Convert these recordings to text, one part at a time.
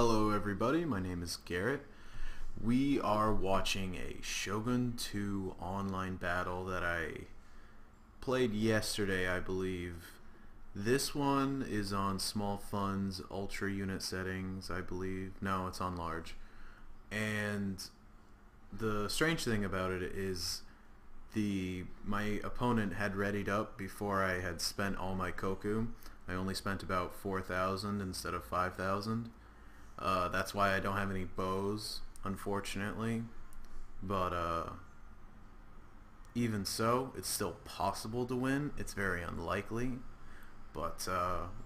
Hello everybody, my name is Garrett. We are watching a Shogun 2 online battle that I played yesterday, I believe. This one is on small funds, ultra unit settings, I believe. No, it's on large. And the strange thing about it is my opponent had readied up before I had spent all my koku. I only spent about 4,000 instead of 5,000. That's why I don't have any bows, unfortunately. But even so, it's still possible to win. It's very unlikely, but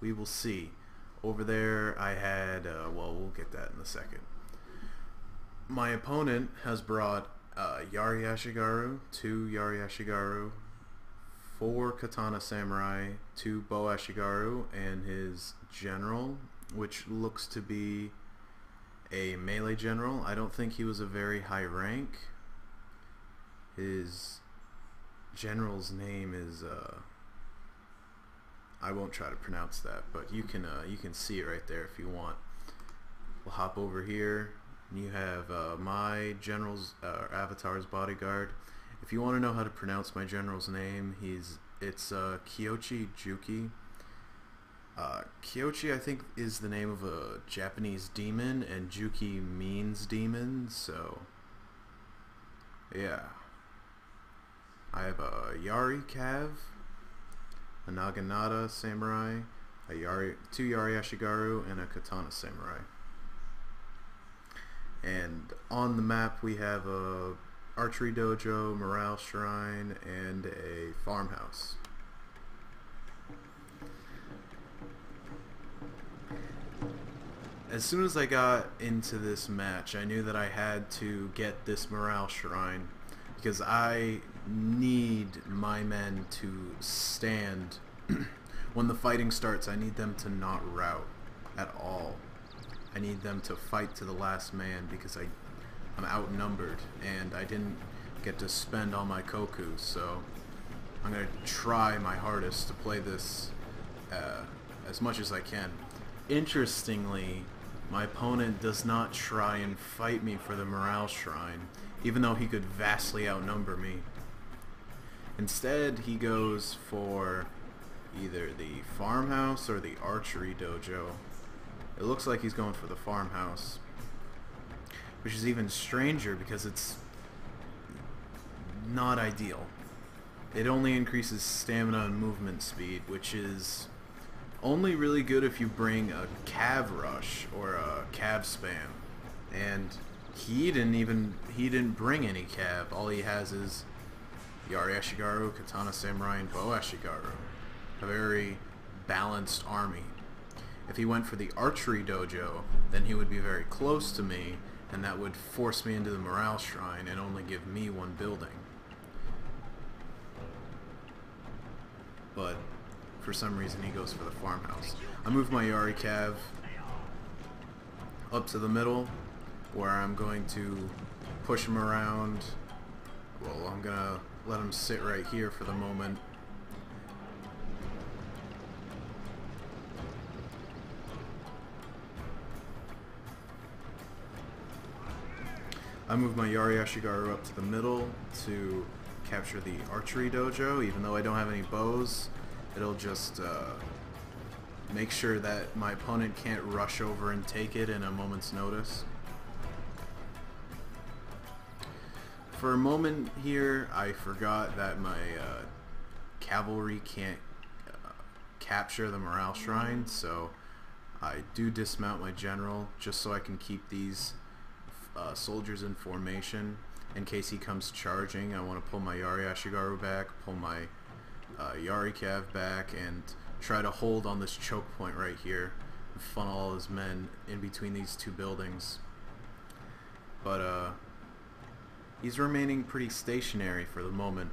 we will see. Over there I had, well, we'll get that in a second. My opponent has brought Yari Ashigaru, 2 Yari Ashigaru, 4 Katana Samurai, 2 Bow Ashigaru, and his general, which looks to be a melee general. I don't think he was a very high rank. His general's name is I won't try to pronounce that, but you can see it right there if you want. We'll hop over here and you have my general's avatar's bodyguard. If you want to know how to pronounce my general's name, it's Kiyoshi Juki. Kiyoshi, I think, is the name of a Japanese demon, and Juki means demon, so yeah. I have a Yari Cav, a Naginata Samurai, 2 Yari Ashigaru, and a Katana Samurai. And on the map we have a archery dojo, morale shrine, and a farmhouse. As soon as I got into this match, I knew that I had to get this morale shrine because I need my men to stand. When the fighting starts, I need them to not rout at all. I need them to fight to the last man because I'm outnumbered and I didn't get to spend all my koku, so I'm going to try my hardest to play this as much as I can. Interestingly, my opponent does not try and fight me for the morale shrine, even though he could vastly outnumber me. Instead, he goes for either the farmhouse or the archery dojo. It looks like he's going for the farmhouse, which is even stranger because it's not ideal. It only increases stamina and movement speed, which is only really good if you bring a cav rush or a cav spam, and he didn't bring any cav. All he has is Yari Ashigaru, Katana Samurai, and Bow Ashigaru. A very balanced army. If he went for the archery dojo, then he would be very close to me, and that would force me into the morale shrine and only give me one building. But for some reason he goes for the farmhouse. I move my Yari Cav up to the middle where I'm going to push him around. Well, I'm gonna let him sit right here for the moment. I move my Yari Ashigaru up to the middle to capture the archery dojo. Even though I don't have any bows, it'll just make sure that my opponent can't rush over and take it in a moment's notice. For a moment here, I forgot that my cavalry can't capture the morale shrine, so I do dismount my general just so I can keep these soldiers in formation in case he comes charging. I want to pull my Yari Ashigaru back, pull my Yari Cav back, and try to hold on this choke point right here and funnel all his men in between these two buildings. But he's remaining pretty stationary for the moment.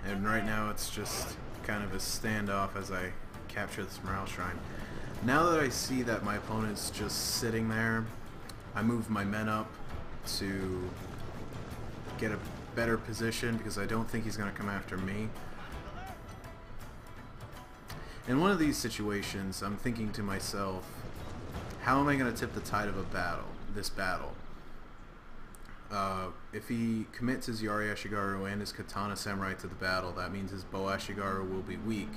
And right now it's just kind of a standoff as I capture this morale shrine. Now that I see that my opponent's just sitting there, I move my men up to get a better position because I don't think he's going to come after me. In one of these situations, I'm thinking to myself, how am I going to tip the tide of this battle? If he commits his Yari Ashigaru and his Katana Samurai to the battle, that means his Bow Ashigaru will be weak.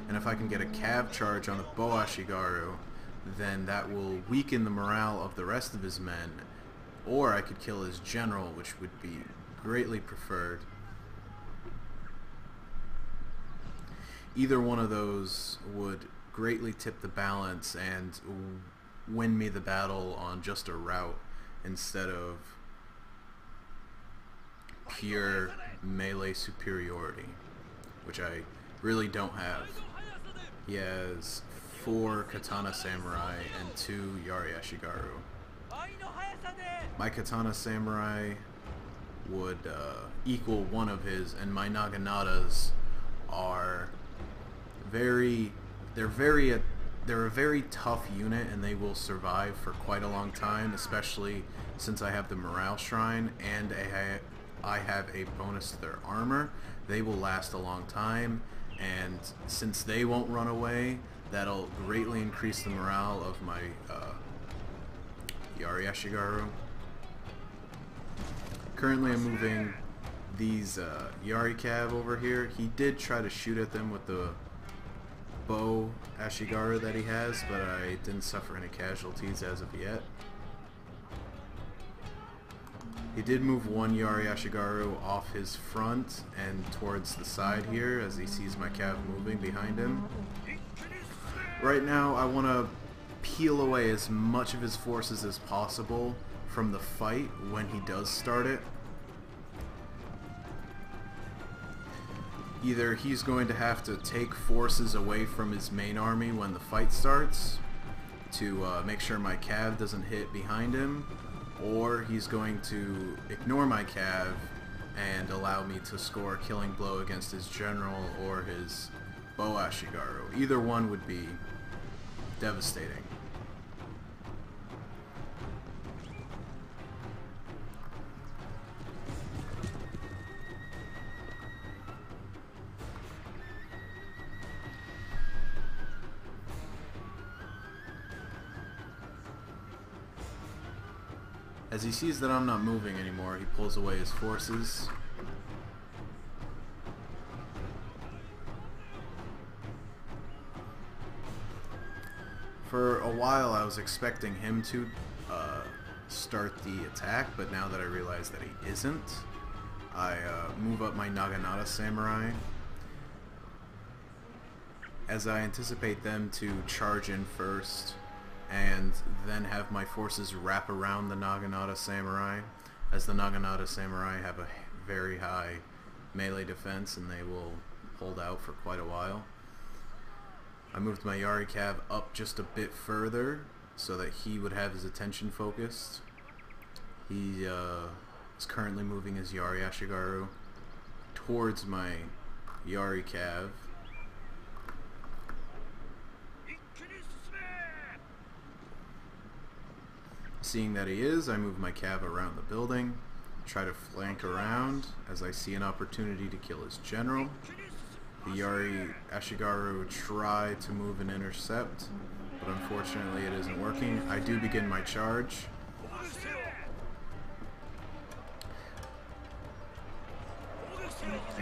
And if I can get a cav charge on the Bow Ashigaru, then that will weaken the morale of the rest of his men. Or I could kill his general, which would be greatly preferred. Either one of those would greatly tip the balance and win me the battle on just a rout instead of pure melee superiority, which I really don't have. He has 4 Katana Samurai and 2 Yari Ashigaru. My Katana Samurai would equal one of his, and my Naganatas are they're a very tough unit, and they will survive for quite a long time, especially since I have the Morale Shrine and I have a bonus to their armor. They will last a long time, and since they won't run away, that'll greatly increase the morale of my Yari Ashigaru. Currently I'm moving these Yari Cav over here. He did try to shoot at them with the Bow Ashigaru that he has, but I didn't suffer any casualties as of yet. He did move one Yari Ashigaru off his front and towards the side here as he sees my cav moving behind him. Right now I want to peel away as much of his forces as possible from the fight when he does start it. Either he's going to have to take forces away from his main army when the fight starts to make sure my cav doesn't hit behind him, or he's going to ignore my cav and allow me to score a killing blow against his general or his Bow Ashigaru. Either one would be devastating. As he sees that I'm not moving anymore, he pulls away his forces. For a while I was expecting him to start the attack, but now that I realize that he isn't, I move up my Naginata Samurai as I anticipate them to charge in first and then have my forces wrap around the Naginata Samurai, as the Naginata Samurai have a very high melee defense and they will hold out for quite a while. I moved my Yari Cav up just a bit further so that he would have his attention focused. He is currently moving his Yari Ashigaru towards my Yari Cav. Seeing that he is, I move my cav around the building, try to flank around as I see an opportunity to kill his general. The Yari Ashigaru try to move and intercept, but unfortunately it isn't working. I do begin my charge.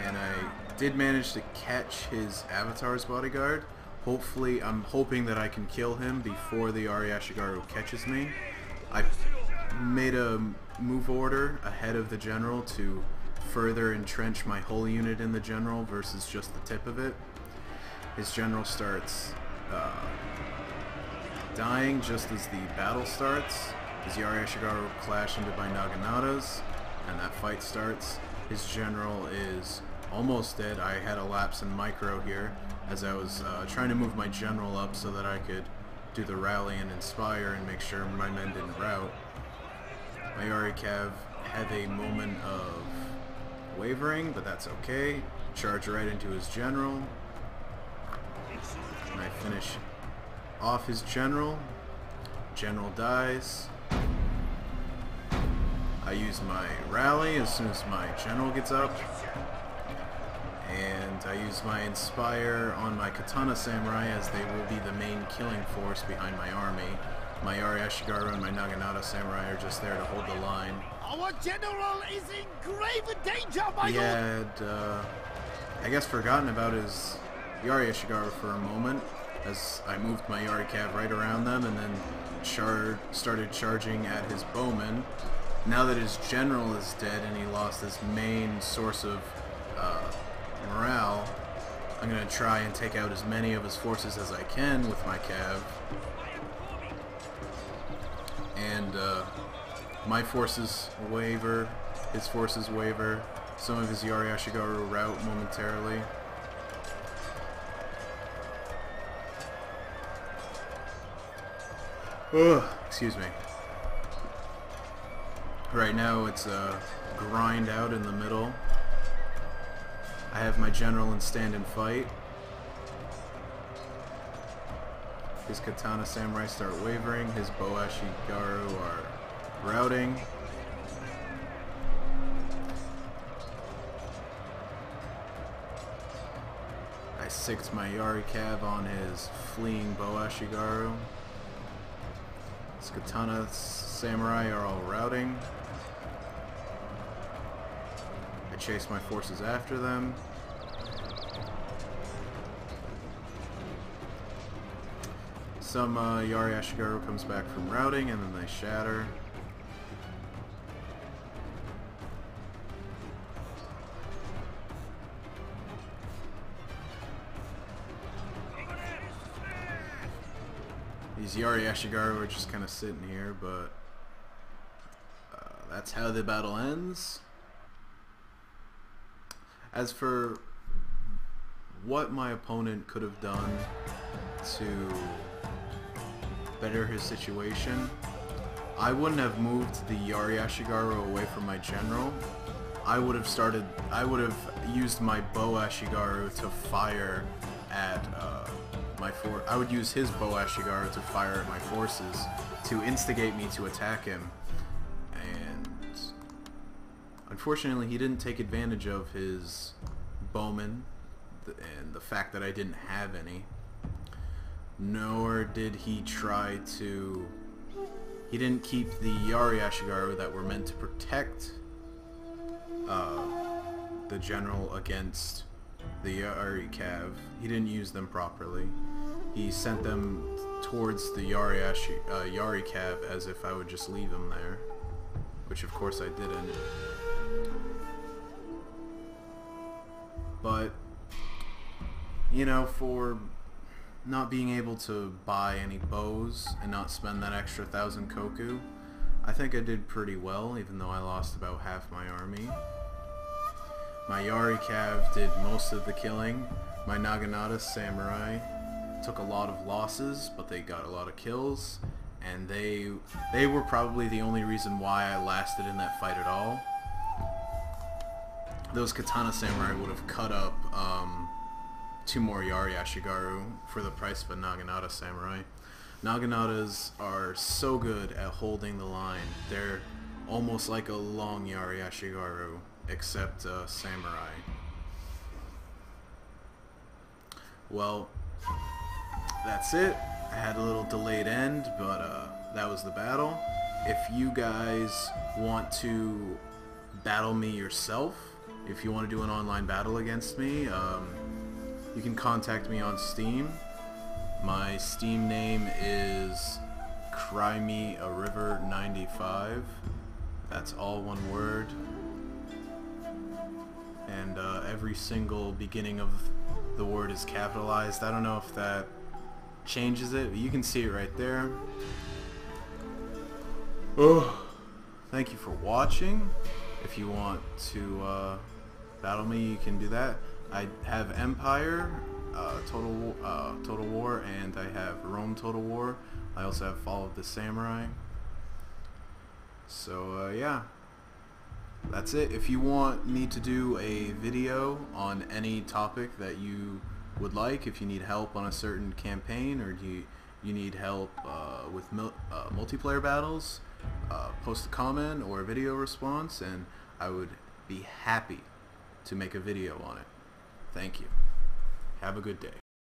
And I did manage to catch his avatar's bodyguard. Hopefully, I'm hoping that I can kill him before the Yari Ashigaru catches me. I made a move order ahead of the general to further entrench my whole unit in the general versus just the tip of it. His general starts dying just as the battle starts. His Yari Ashigaru clash into my Naganatas, and that fight starts. His general is almost dead. I had a lapse in micro here as I was trying to move my general up so that I could do the rally and inspire and make sure my men didn't rout. My Yari Cav had a moment of wavering, but that's okay. Charge right into his general, and I finish off his general. General dies. I use my rally as soon as my general gets up, and I use my Inspire on my Katana Samurai as they will be the main killing force behind my army. My Yari Ashigaru and my Naginata Samurai are just there to hold the line. Our general is in grave danger, my lord! He had, I guess, forgotten about his Yari Ashigaru for a moment, as I moved my Yari Cav right around them and then started charging at his bowman. Now that his general is dead and he lost his main source of morale, I'm going to try and take out as many of his forces as I can with my Cav. And my forces waver, his forces waver, some of his Yari Ashigaru rout momentarily. Ugh, excuse me. Right now it's a grind out in the middle. I have my general in stand and fight. His Katana Samurai start wavering, his Bow Ashigaru are routing. I sicked my Yari Cav on his fleeing Bow Ashigaru. His Katana Samurai are all routing. I chase my forces after them. Some Yari Ashigaru comes back from routing and then they shatter. These Yari Ashigaru are just kind of sitting here, but that's how the battle ends. As for what my opponent could have done to better his situation, I wouldn't have moved the Yari Ashigaru away from my general. I would have used my Bow Ashigaru to fire at I would use his Bow Ashigaru to fire at my forces to instigate me to attack him. And unfortunately he didn't take advantage of his bowman and the fact that I didn't have any. Nor did he try to... He didn't keep the Yari Ashigaru that were meant to protect the general against the Yari Cav. He didn't use them properly. He sent them towards the Yari Cav as if I would just leave them there, which of course I didn't. But, you know, for not being able to buy any bows and not spend that extra 1,000 koku, I think I did pretty well, even though I lost about half my army. My Yari Cav did most of the killing. My Naginata Samurai took a lot of losses, but they got a lot of kills, and they were probably the only reason why I lasted in that fight at all. Those Katana Samurai would have cut up 2 more Yari Ashigaru for the price of a Naginata Samurai. Naginatas are so good at holding the line. They're almost like a long Yari Ashigaru, except Samurai. Well, that's it. I had a little delayed end, but that was the battle. If you guys want to battle me yourself, if you want to do an online battle against me, you can contact me on Steam. My Steam name is Cry Me a River 95. That's all one word. And every single beginning of the word is capitalized. I don't know if that changes it, but you can see it right there. Oh, thank you for watching. If you want to battle me, you can do that. I have Empire, Total War, and I have Rome Total War. I also have Fall of the Samurai. So yeah, that's it. If you want me to do a video on any topic that you would like, if you need help on a certain campaign, or you need help with multiplayer battles, post a comment or a video response, and I would be happy to make a video on it. Thank you. Have a good day.